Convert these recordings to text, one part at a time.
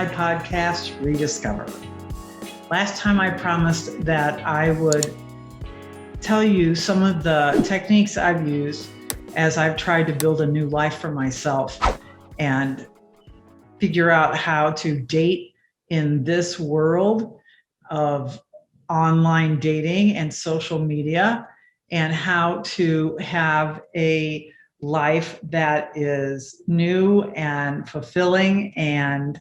my podcast, Rediscover. Last time I promised that I would tell you some of the techniques I've used as I've tried to build a new life for myself and figure out how to date in this world of online dating and social media, and how to have a life that is new and fulfilling and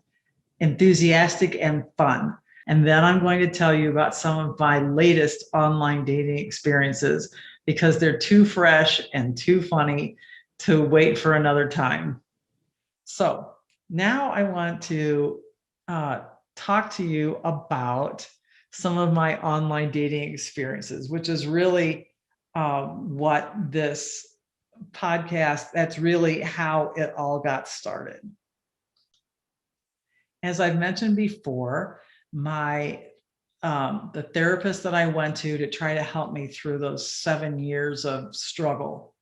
enthusiastic and fun. And then I'm going to tell you about some of my latest online dating experiences because they're too fresh and too funny to wait for another time. So now I want to talk to you about some of my online dating experiences, which is really what this podcast, that's really how it all got started. As I've mentioned before, the therapist that I went to try to help me through those 7 years of struggle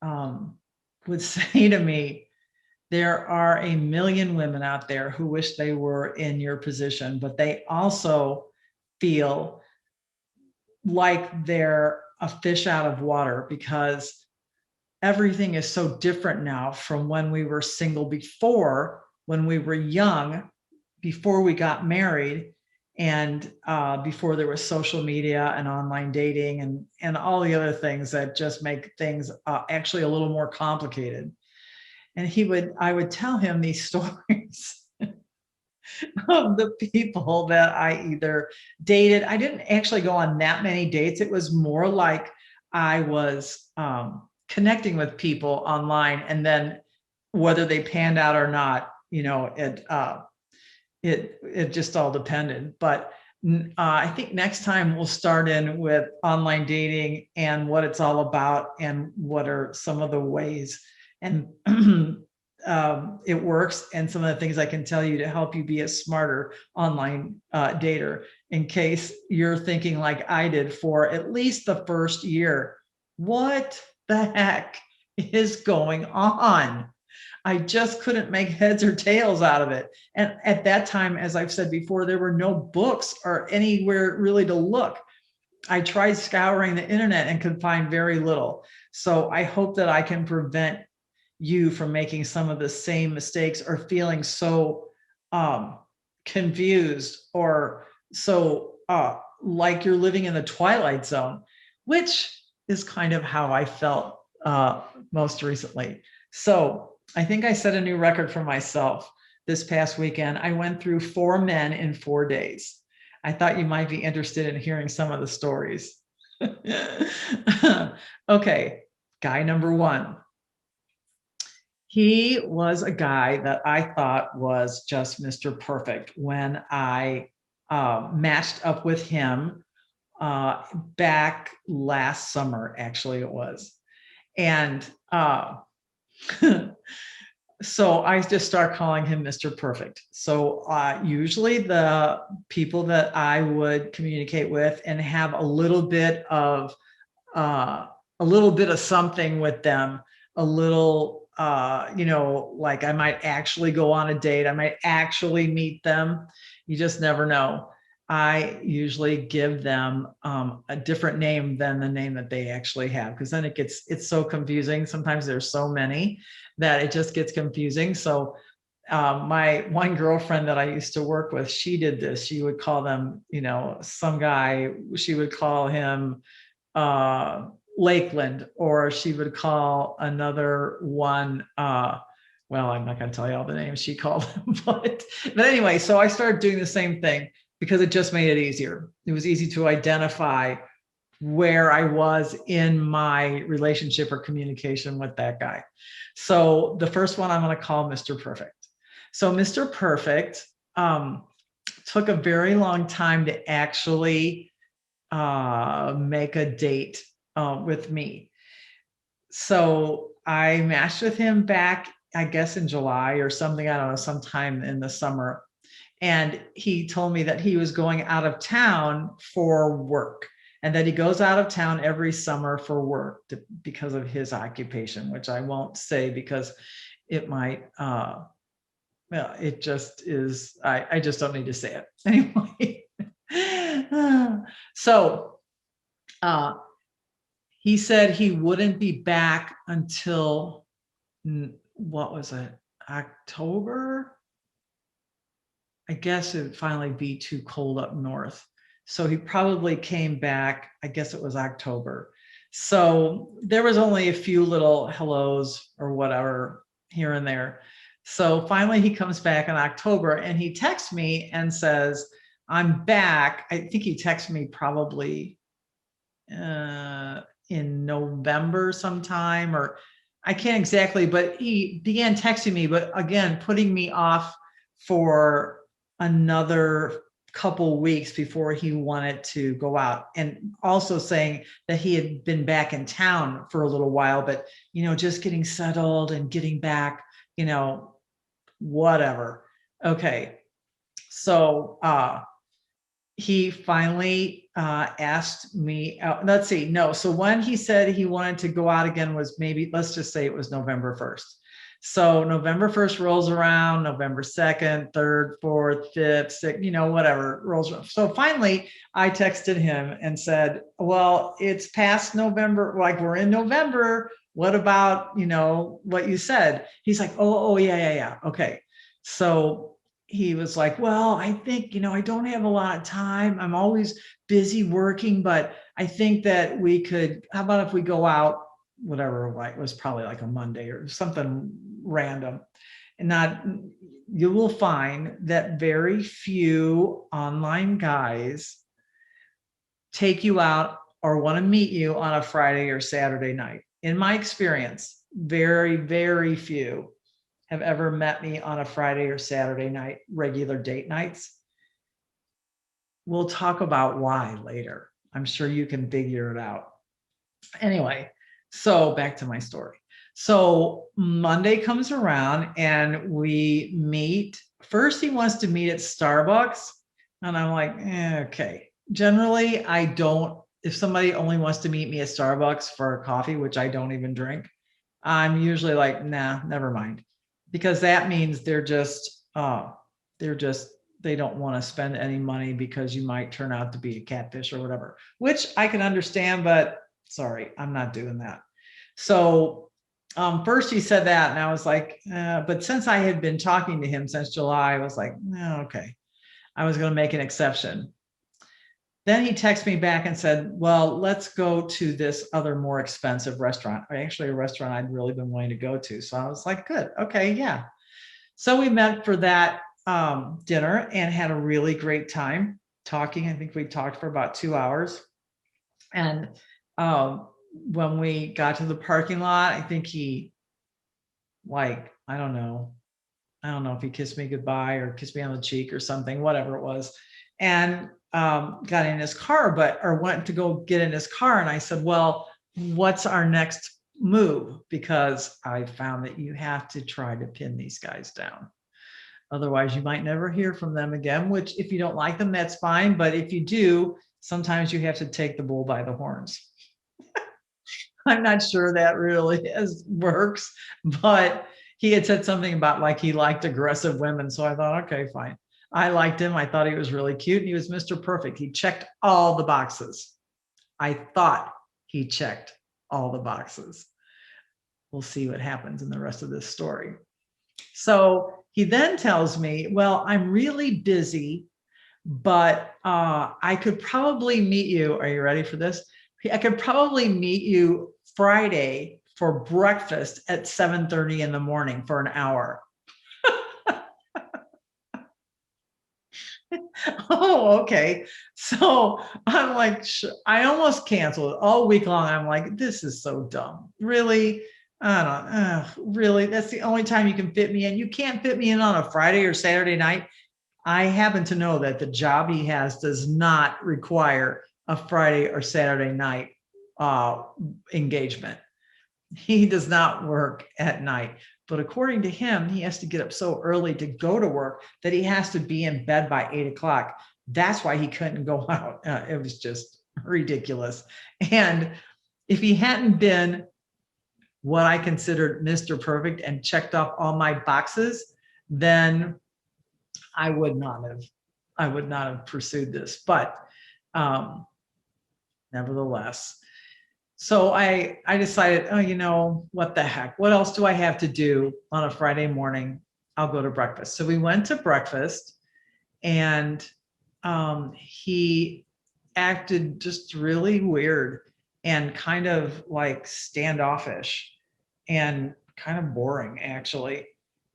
would say to me, there are a million women out there who wish they were in your position, but they also feel like they're a fish out of water because everything is so different now from when we were single before, when we were young, before we got married, and before there was social media and online dating and all the other things that just make things actually a little more complicated. And I would tell him these stories of the people that I either dated. I didn't actually go on that many dates. It was more like I was connecting with people online, and then whether they panned out or not, it just all depended. But I think next time we'll start in with online dating and what it's all about and what are some of the ways and it works, and some of the things I can tell you to help you be a smarter online dater, in case you're thinking like I did for at least the first year, what the heck is going on? I just couldn't make heads or tails out of it. And at that time, as I've said before, there were no books or anywhere really to look. I tried scouring the internet and could find very little. So I hope that I can prevent you from making some of the same mistakes or feeling so confused or so like you're living in the twilight zone, which is kind of how I felt most recently. So I think I set a new record for myself this past weekend. I went through 4 men in 4 days. I thought you might be interested in hearing some of the stories. Okay, guy number 1. He was a guy that I thought was just Mr. Perfect when I matched up with him back last summer, actually it was. And so I just start calling him Mr. Perfect. So usually the people that I would communicate with and have a little bit of something with them, a little, like I might actually go on a date. I might actually meet them. You just never know. I usually give them a different name than the name that they actually have, because then it's so confusing. Sometimes there's so many that it just gets confusing. So my one girlfriend that I used to work with, she did this. She would call them, some guy, she would call him Lakeland, or she would call another one, well, I'm not going to tell you all the names she called them, but anyway, so I started doing the same thing because it just made it easier. It was easy to identify where I was in my relationship or communication with that guy. So the first one I'm going to call Mr. Perfect. So Mr. Perfect took a very long time to actually make a date with me. So I matched with him back, I guess in July or something, I don't know, sometime in the summer. And he told me that he was going out of town for work, and that he goes out of town every summer for work because of his occupation, which I won't say because it might Well, it just is, I just don't need to say it. Anyway. So he said he wouldn't be back until, what was it, October? I guess it would finally be too cold up north. So he probably came back, I guess it was October. So there was only a few little hellos or whatever here and there. So finally he comes back in October and he texts me and says, I'm back. I think he texted me probably in November sometime, or I can't exactly, but he began texting me, but again, putting me off for another couple weeks before he wanted to go out, and also saying that he had been back in town for a little while, but just getting settled and getting back, whatever. Okay. So he finally asked me, let's see, no. So when he said he wanted to go out again was maybe, let's just say it was November 1st. So November 1st rolls around, November 2nd, 3rd, 4th, 5th, 6th, whatever rolls around. So finally I texted him and said, well, it's past November, like we're in November. What about, what you said? He's like, oh, yeah. Okay. So he was like, well, I think, I don't have a lot of time. I'm always busy working, but I think that we could, how about if we go out, whatever, like it was probably like a Monday or something random. And you will find that very few online guys take you out or want to meet you on a Friday or Saturday night. In my experience, very, very few have ever met me on a Friday or Saturday night, regular date nights. We'll talk about why later. I'm sure you can figure it out. Anyway, so back to my story. So Monday comes around and we meet. First, he wants to meet at Starbucks. And I'm like, okay. Generally, I don't, if somebody only wants to meet me at Starbucks for a coffee, which I don't even drink, I'm usually like, nah, never mind. Because that means they don't want to spend any money because you might turn out to be a catfish or whatever, which I can understand, but sorry, I'm not doing that. So first he said that and I was like, but since I had been talking to him since July, I was like, okay, I was going to make an exception. Then he texted me back and said, well, let's go to this other more expensive restaurant, or actually a restaurant I'd really been wanting to go to. So I was like, good. Okay. Yeah. So we met for that dinner and had a really great time talking. I think we talked for about 2 hours. And when we got to the parking lot, I think he, like, I don't know if he kissed me goodbye or kissed me on the cheek or something, whatever it was. And got in his car, or went to go get in his car. And I said, well, what's our next move? Because I found that you have to try to pin these guys down. Otherwise, you might never hear from them again, which if you don't like them, that's fine. But if you do, sometimes you have to take the bull by the horns. I'm not sure that really works, but he had said something about like he liked aggressive women. So I thought, okay, fine. I liked him. I thought he was really cute. And he was Mr. Perfect. He checked all the boxes. I thought he checked all the boxes. We'll see what happens in the rest of this story. So he then tells me, well, I'm really busy, but I could probably meet you. Are you ready for this? I could probably meet you Friday for breakfast at 7:30 in the morning for an hour. Oh, okay. So I'm like, I almost canceled all week long. I'm like, this is so dumb. Really? I don't really, that's the only time you can fit me in. You can't fit me in on a Friday or Saturday night. I happen to know that the job he has does not require a Friday or Saturday night engagement. He does not work at night. But according to him, he has to get up so early to go to work that he has to be in bed by 8 o'clock. That's why he couldn't go out. It was just ridiculous. And if he hadn't been what I considered Mr. Perfect and checked off all my boxes, then I would not have pursued this. But nevertheless, so I decided, oh, you know, what the heck? What else do I have to do on a Friday morning? I'll go to breakfast. So we went to breakfast, and he acted just really weird and kind of like standoffish and kind of boring, actually.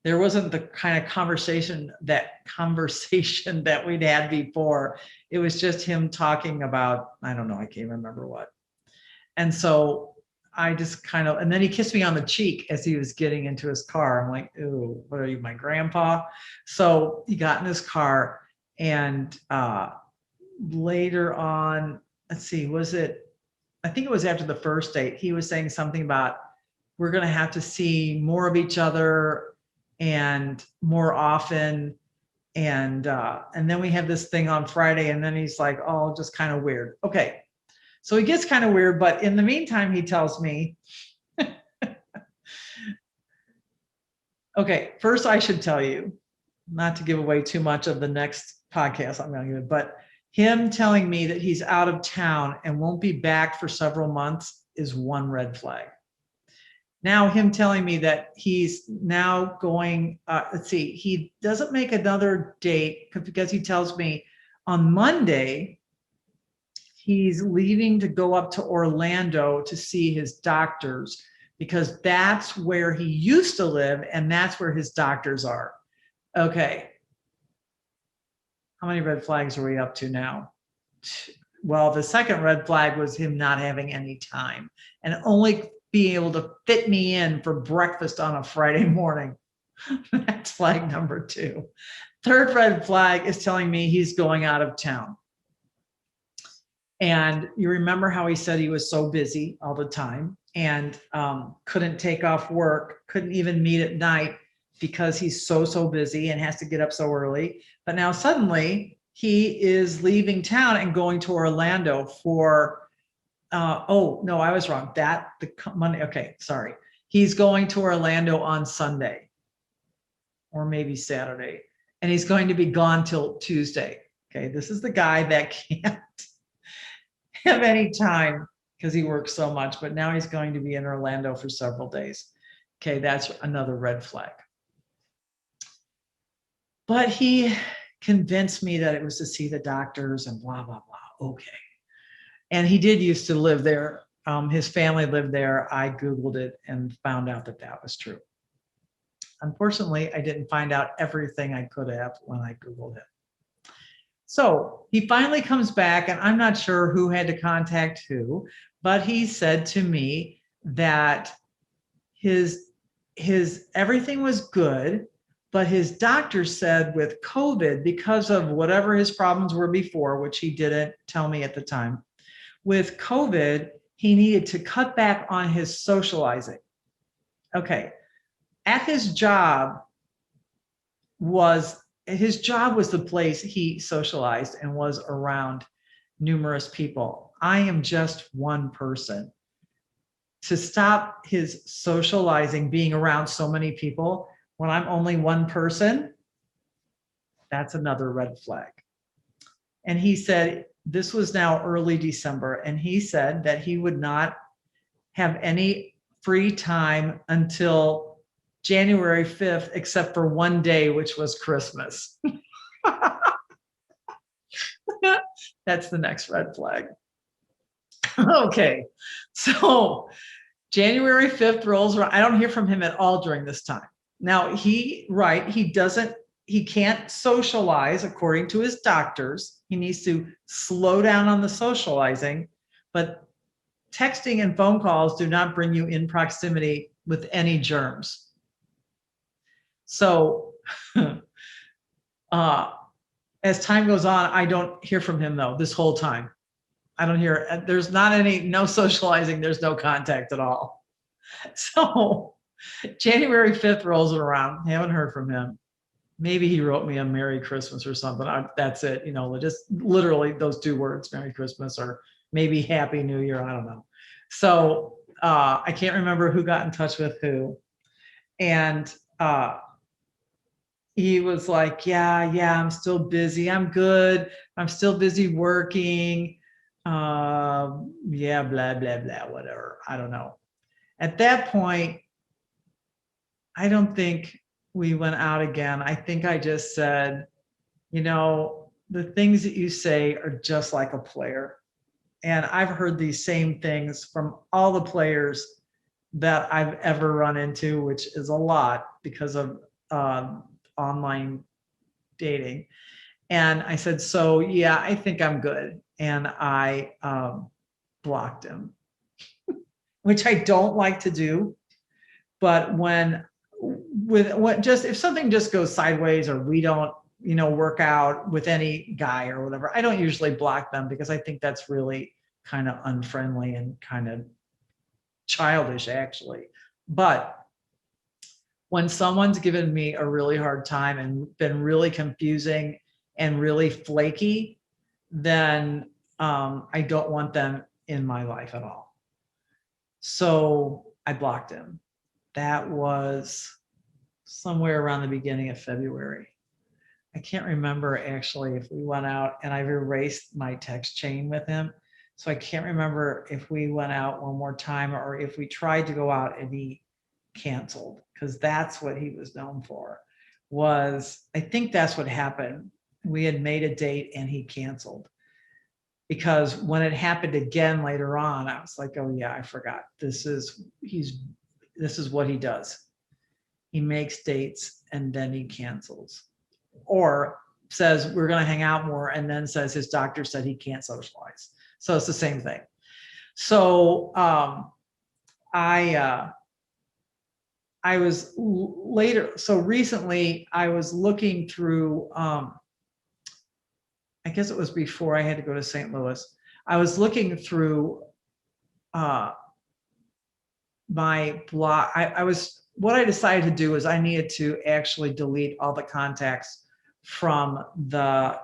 There wasn't the kind of conversation that we'd had before. It was just him talking about, I don't know, I can't remember what. And so I just kind of, and then he kissed me on the cheek as he was getting into his car. I'm like, ooh, what are you, my grandpa? So he got in his car, and later on, let's see, I think it was after the first date, he was saying something about, we're going to have to see more of each other and more often. And then we have this thing on Friday, and then he's like, oh, just kind of weird. Okay. So he gets kind of weird, but in the meantime, he tells me, okay, first I should tell you, not to give away too much of the next podcast I'm going to give, but him telling me that he's out of town and won't be back for several months is one red flag. Now him telling me that he's now going, let's see, he doesn't make another date because he tells me on Monday, he's leaving to go up to Orlando to see his doctors, because that's where he used to live and that's where his doctors are. Okay. How many red flags are we up to now? Well, the second red flag was him not having any time and only being able to fit me in for breakfast on a Friday morning. That's flag number 2. Third red flag is telling me he's going out of town. And you remember how he said he was so busy all the time and couldn't take off work, couldn't even meet at night because he's so busy and has to get up so early. But now suddenly he is leaving town and going to Orlando for, oh, no, I was wrong. The Monday, okay, sorry. He's going to Orlando on Sunday or maybe Saturday, and he's going to be gone till Tuesday. Okay, this is the guy that can't have any time because he works so much, but now he's going to be in Orlando for several days. Okay, that's another red flag. But he convinced me that it was to see the doctors and blah, blah, blah. Okay. And he did used to live there. His family lived there. I Googled it and found out that that was true. Unfortunately, I didn't find out everything I could have when I Googled it. So he finally comes back, and I'm not sure who had to contact who, but he said to me that his everything was good, but his doctor said with COVID, because of whatever his problems were before, which he didn't tell me at the time, with COVID, he needed to cut back on his socializing. Okay. At his job was the place he socialized and was around numerous people. I am just one person. To stop his socializing, being around so many people, when I'm only one person, that's another red flag. And he said, this was now early December, and he said that he would not have any free time until January 5th, except for one day, which was Christmas. That's the next red flag. Okay, so January 5th rolls around. I don't hear from him at all during this time. Now, he can't socialize according to his doctors. He needs to slow down on the socializing, but texting and phone calls do not bring you in proximity with any germs. So as time goes on, I don't hear from him though, this whole time. I don't hear, there's no socializing, there's no contact at all. So January 5th rolls around, haven't heard from him. Maybe he wrote me a Merry Christmas or something. That's it, just literally those 2 words, Merry Christmas, or maybe Happy New Year, I don't know. So I can't remember who got in touch with who. And he was like, yeah, I'm still busy. I'm good. I'm still busy working. Yeah, blah, blah, blah, whatever. I don't know. At that point, I don't think we went out again. I think I just said, the things that you say are just like a player. And I've heard these same things from all the players that I've ever run into, which is a lot because of online dating. And I said, so yeah, I think I'm good. And I blocked him, which I don't like to do. But with what, just if something just goes sideways or we don't, work out with any guy or whatever, I don't usually block them because I think that's really kind of unfriendly and kind of childish, actually. But when someone's given me a really hard time and been really confusing and really flaky, then I don't want them in my life at all. So I blocked him. That was somewhere around the beginning of February. I can't remember actually if we went out, and I've erased my text chain with him. So I can't remember if we went out one more time or if we tried to go out and he canceled, because that's what he was known for. I think that's what happened. We had made a date and he canceled, because when it happened again later on, I was like, oh yeah, I forgot. This is what he does. He makes dates and then he cancels, or says we're going to hang out more and then says his doctor said he can't socialize. So it's the same thing. So I was later, so recently I was looking through, I guess it was before I had to go to St. Louis. I was looking through my blog. What I decided to do is I needed to actually delete all the contacts from the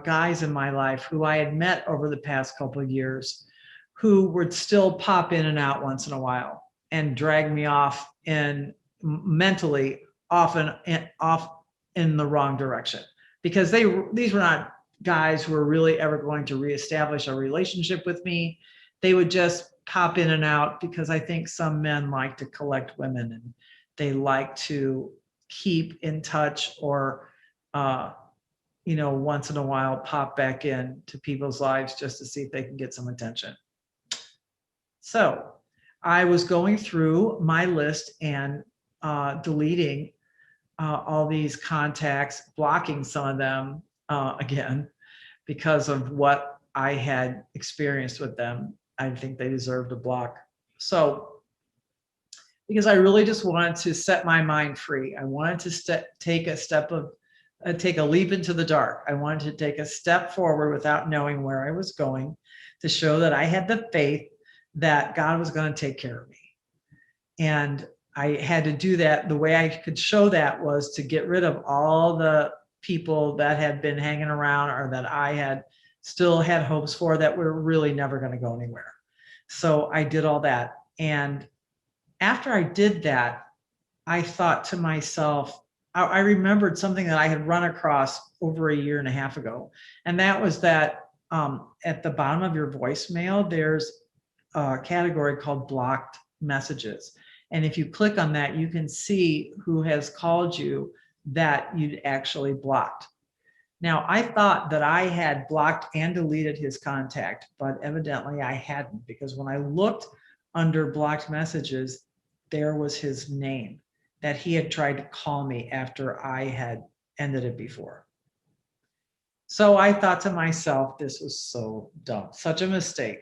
guys in my life who I had met over the past couple of years, who would still pop in and out once in a while and drag me off and mentally off in the wrong direction, because these were not guys who were really ever going to reestablish a relationship with me. They would just pop in and out because I think some men like to collect women and they like to keep in touch, or once in a while pop back in to people's lives just to see if they can get some attention. So I was going through my list and deleting all these contacts, blocking some of them again, because of what I had experienced with them. I think they deserved a block. So, because I really just wanted to set my mind free. I wanted to take a leap into the dark. I wanted to take a step forward without knowing where I was going, to show that I had the faith that God was going to take care of me. And I had to do that. The way I could show that was to get rid of all the people that had been hanging around, or that I had still had hopes for, that were really never going to go anywhere. So I did all that. And after I did that, I thought to myself, I remembered something that I had run across over a year and a half ago. And that was that at the bottom of your voicemail, there's a category called blocked messages. And if you click on that, you can see who has called you that you'd actually blocked. Now, I thought that I had blocked and deleted his contact, but evidently I hadn't, because when I looked under blocked messages, there was his name, that he had tried to call me after I had ended it before. So I thought to myself, this was so dumb, such a mistake.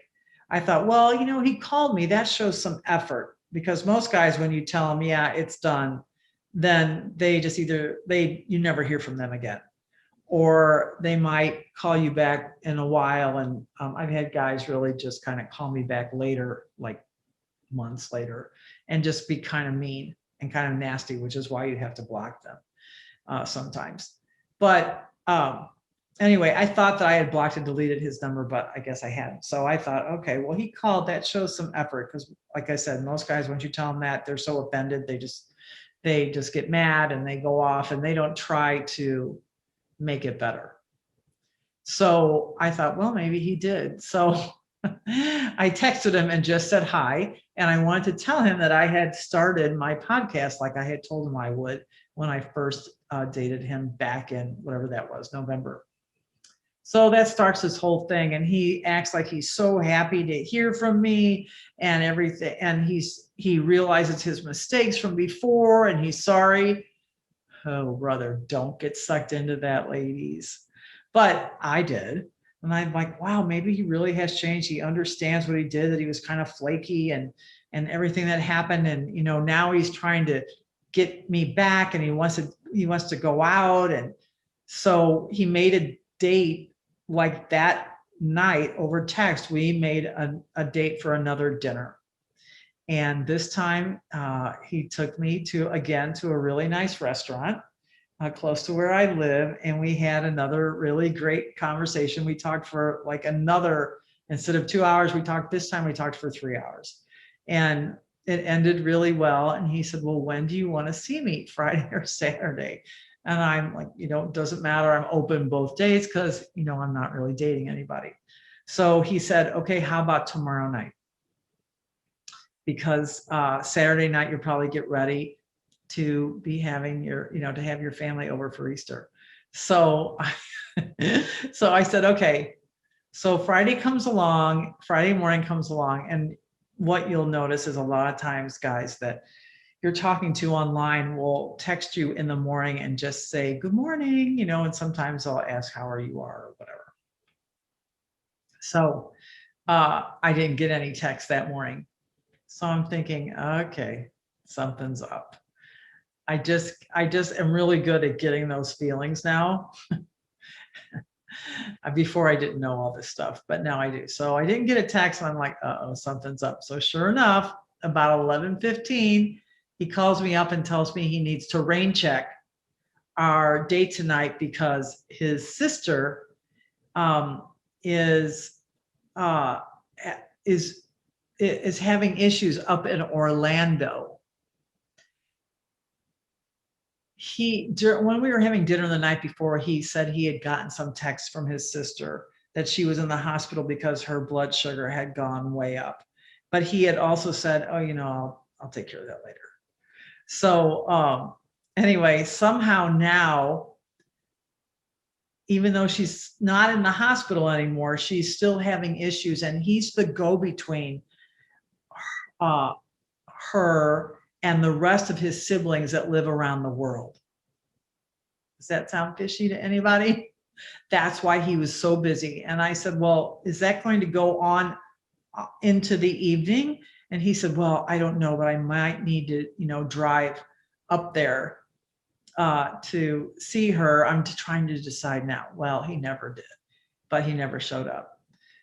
I thought, well, he called me. That shows some effort, because most guys, when you tell them, yeah, it's done, then they just you never hear from them again. Or they might call you back in a while. And I've had guys really just kind of call me back later, like months later, and just be kind of mean and kind of nasty, which is why you have to block them sometimes. But anyway, I thought that I had blocked and deleted his number, but I guess I hadn't. So I thought, okay, well, he called. That shows some effort, because like I said, most guys, once you tell them that, they're so offended, they just they just get mad and they go off and they don't try to make it better. So I thought, well, maybe he did. So I texted him and just said hi. And I wanted to tell him that I had started my podcast like I had told him I would when I first dated him back in whatever that was, November. So that starts this whole thing. And he acts like he's so happy to hear from me and everything. And he realizes his mistakes from before and he's sorry. Oh, brother, don't get sucked into that, ladies. But I did. And I'm like, wow, maybe he really has changed. He understands what he did, that he was kind of flaky and everything that happened. And, now he's trying to get me back and he wants to go out. And so he made a date like that night over text. We made a date for another dinner. And this time he took me to a really nice restaurant close to where I live. And we had another really great conversation. We talked for like instead of 2 hours, this time we talked for 3 hours. And it ended really well. And he said, well, when do you want to see me, Friday or Saturday? And I'm like, it doesn't matter. I'm open both days because, I'm not really dating anybody. So he said, okay, how about tomorrow night? Because Saturday night, you'll probably get ready to be having to have your family over for Easter. So, so I said, okay. So Friday morning comes along. And what you'll notice is a lot of times, guys, that you're talking to online will text you in the morning and just say, good morning, and sometimes I'll ask how you are or whatever. So I didn't get any text that morning. So I'm thinking, okay, something's up. I just am really good at getting those feelings now. Before I didn't know all this stuff, but now I do. So I didn't get a text and I'm like, uh-oh, something's up. So sure enough, about 11:15, he calls me up and tells me he needs to rain check our date tonight because his sister is having issues up in Orlando. When we were having dinner the night before, he said he had gotten some text from his sister that she was in the hospital because her blood sugar had gone way up. But he had also said, oh, I'll take care of that later. So anyway, somehow now, even though she's not in the hospital anymore, she's still having issues. And he's the go-between her and the rest of his siblings that live around the world. Does that sound fishy to anybody? That's why he was so busy. And I said, well, is that going to go on into the evening? And he said, well, I don't know, but I might need to, drive up there to see her. I'm trying to decide now. Well, he never did, but he never showed up.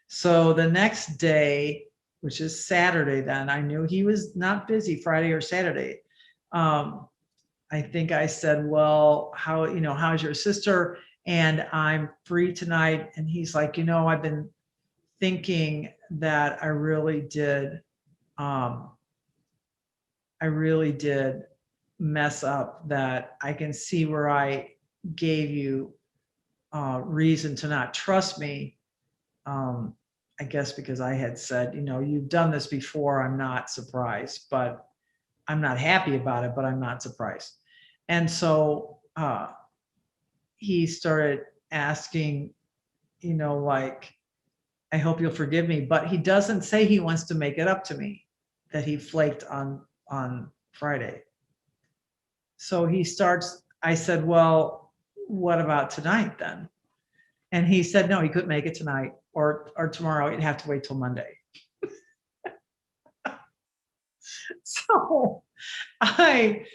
So the next day, which is Saturday, then I knew he was not busy Friday or Saturday. I think I said, well, how's your sister? And I'm free tonight. And he's like, I've been thinking that I really did mess up, that I can see where I gave you reason to not trust me. I guess because I had said, you've done this before, I'm not surprised, but I'm not happy about it, but I'm not surprised. And so he started asking, like, I hope you'll forgive me, but he doesn't say he wants to make it up to me, that he flaked on Friday. So I said, well, what about tonight then? And he said, no, he couldn't make it tonight or tomorrow. He'd have to wait till Monday. So I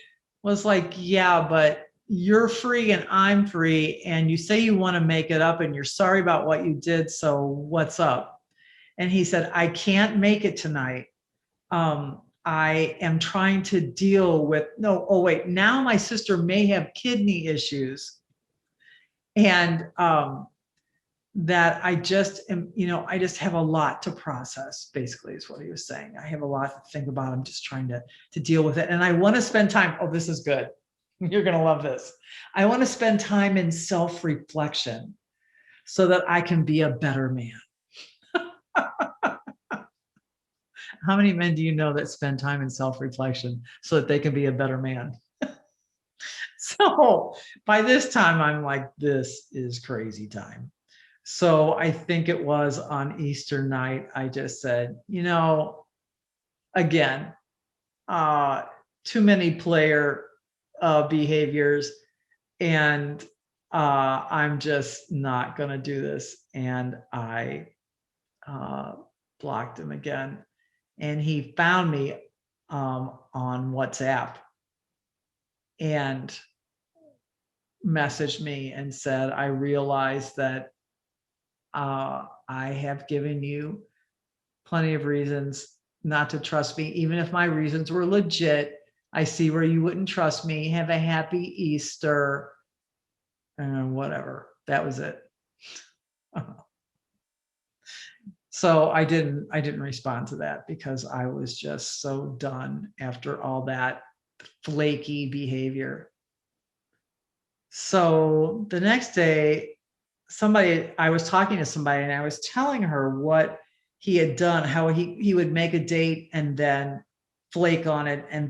was like, yeah, but you're free and I'm free. And you say you want to make it up and you're sorry about what you did. So what's up? And he said, I can't make it tonight. I am trying to deal with, now my sister may have kidney issues. And that I just am, I just have a lot to process, basically, is what he was saying. I have a lot to think about. I'm just trying to deal with it. And I want to spend time. Oh, this is good. You're going to love this. I want to spend time in self-reflection so that I can be a better man. How many men do you know that spend time in self-reflection so that they can be a better man? So by this time, I'm like, this is crazy time. So I think it was on Easter night, I just said, again, too many player behaviors, and I'm just not going to do this. And I blocked him again. And he found me on WhatsApp and messaged me and said, I realize that I have given you plenty of reasons not to trust me, even if my reasons were legit. I see where you wouldn't trust me. Have a happy Easter, and whatever. That was it. So I didn't respond to that because I was just so done after all that flaky behavior. So the next day, I was talking to somebody and I was telling her what he had done, how he would make a date and then flake on it, and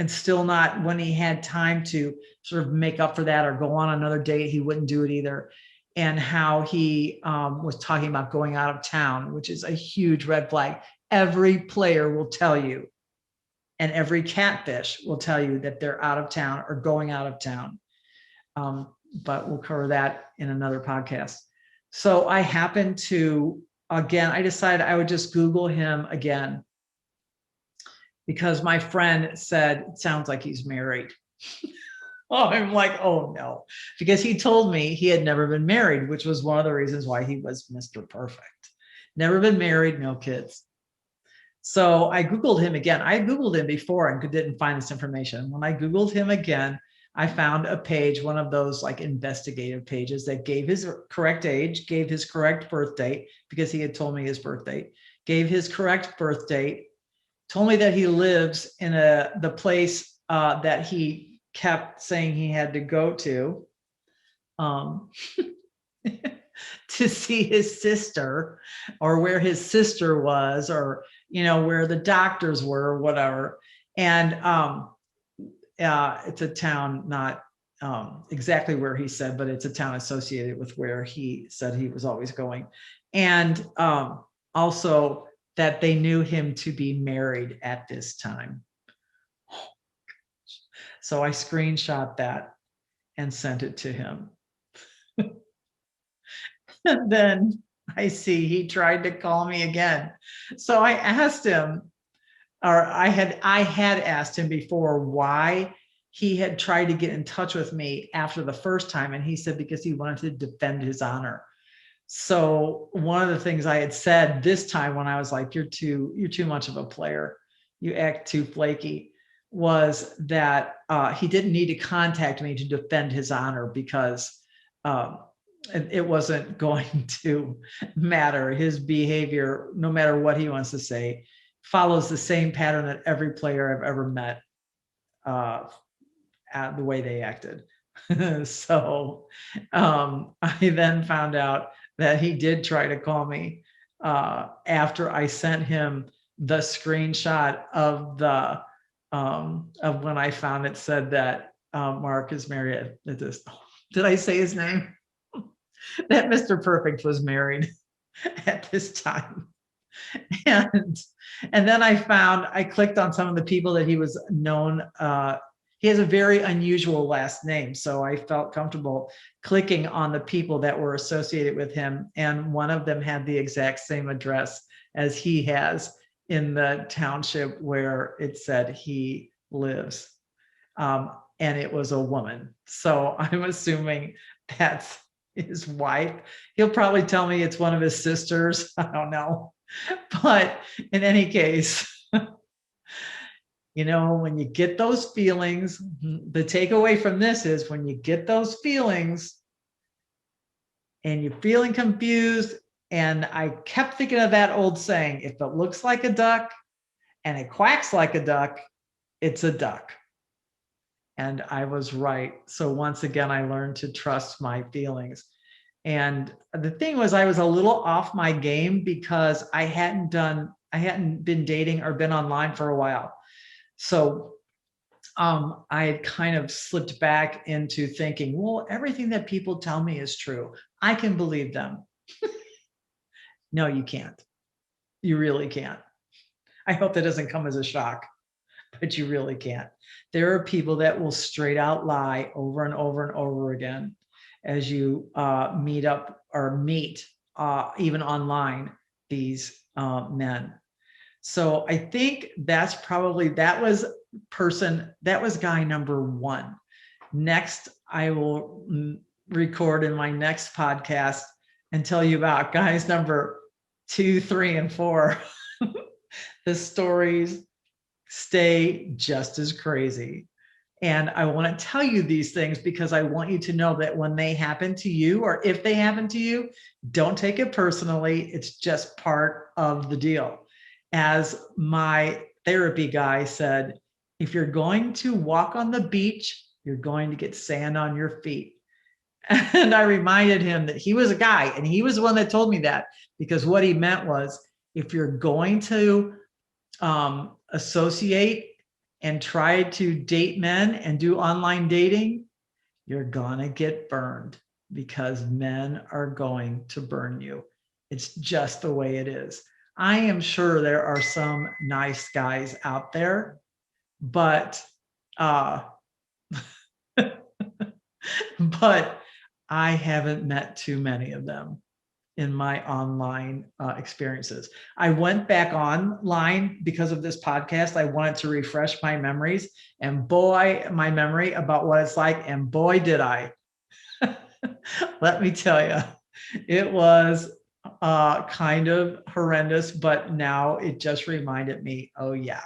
still not, when he had time to sort of make up for that or go on another date, he wouldn't do it either. And how he was talking about going out of town, which is a huge red flag. Every player will tell you, and every catfish will tell you that they're out of town or going out of town. But we'll cover that in another podcast. So I happened to, again, I decided I would just Google him again because my friend said, it sounds like he's married. Oh, I'm like, oh no, because he told me he had never been married, which was one of the reasons why he was Mr. Perfect. Never been married, no kids. So I Googled him again. I Googled him before and didn't find this information. When I Googled him again, I found a page, one of those like investigative pages that gave his correct age, gave his correct birth date, because he had told me his birth date, gave his correct birth date, told me that he lives in the place that he kept saying he had to go to to see his sister, or where his sister was, or where the doctors were, or whatever. And it's a town, not exactly where he said, but it's a town associated with where he said he was always going. And also that they knew him to be married at this time. So I screenshot that and sent it to him. And then I see he tried to call me again. So I asked him, or I had asked him before why he had tried to get in touch with me after the first time. And he said, because he wanted to defend his honor. So one of the things I had said this time, when I was like, you're too much of a player, you act too flaky, was that he didn't need to contact me to defend his honor, because it wasn't going to matter. His behavior, no matter what he wants to say, follows the same pattern that every player I've ever met, at the way they acted. So I then found out that he did try to call me after I sent him the screenshot of the of when I found it said that Mark is married at this. Did I say his name? That Mr. Perfect was married at this time. And then I clicked on some of the people that he was known. He has a very unusual last name, so I felt comfortable clicking on the people that were associated with him. And one of them had the exact same address as he has in the township where it said he lives. And it was a woman. So I'm assuming that's his wife. He'll probably tell me it's one of his sisters. I don't know. But in any case, when you get those feelings, the takeaway from this is, when you get those feelings, and you're feeling confused. And I kept thinking of that old saying, if it looks like a duck and it quacks like a duck, it's a duck. And I was right. So once again, I learned to trust my feelings. And the thing was, I was a little off my game because I hadn't been dating or been online for a while. So I had kind of slipped back into thinking, well, everything that people tell me is true. I can believe them. No, you can't. You really can't. I hope that doesn't come as a shock, but you really can't. There are people that will straight out lie over and over and over again as you meet even online, these men. So I think that was guy number one. Next, I will record in my next podcast and tell you about guys number 2, 3, and 4. The stories stay just as crazy. And I want to tell you these things because I want you to know that when they happen to you, or if they happen to you, don't take it personally. It's just part of the deal. As my therapy guy said, if you're going to walk on the beach, you're going to get sand on your feet. And I reminded him that he was a guy, and he was the one that told me that, because what he meant was, if you're going to associate and try to date men and do online dating, you're gonna get burned, because men are going to burn you. It's just the way it is. I am sure there are some nice guys out there, but but I haven't met too many of them in my online experiences. I went back online because of this podcast. I wanted to refresh my memories, and my memory about what it's like, and boy, did I. Let me tell you, it was kind of horrendous, but now it just reminded me, oh yeah,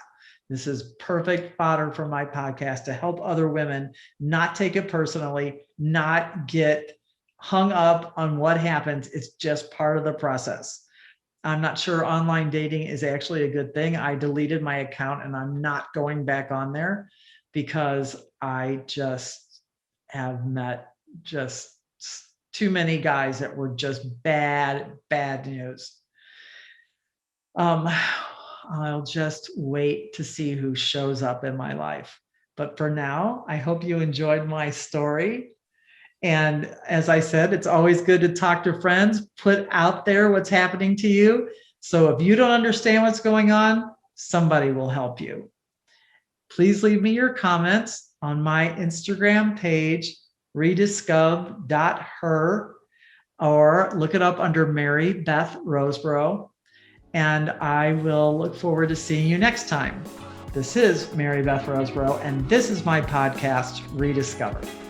this is perfect fodder for my podcast to help other women not take it personally, not get hung up on what happens. It's just part of the process. I'm not sure online dating is actually a good thing. I deleted my account and I'm not going back on there, because I just have met just too many guys that were just bad news. I'll just wait to see who shows up in my life. But for now, I hope you enjoyed my story. And as I said, it's always good to talk to friends, put out there what's happening to you. So if you don't understand what's going on, somebody will help you. Please leave me your comments on my Instagram page, rediscovHER, or look it up under Mary Beth Roseborough. And I will look forward to seeing you next time. This is Mary Beth Roseborough, and this is my podcast, Rediscover.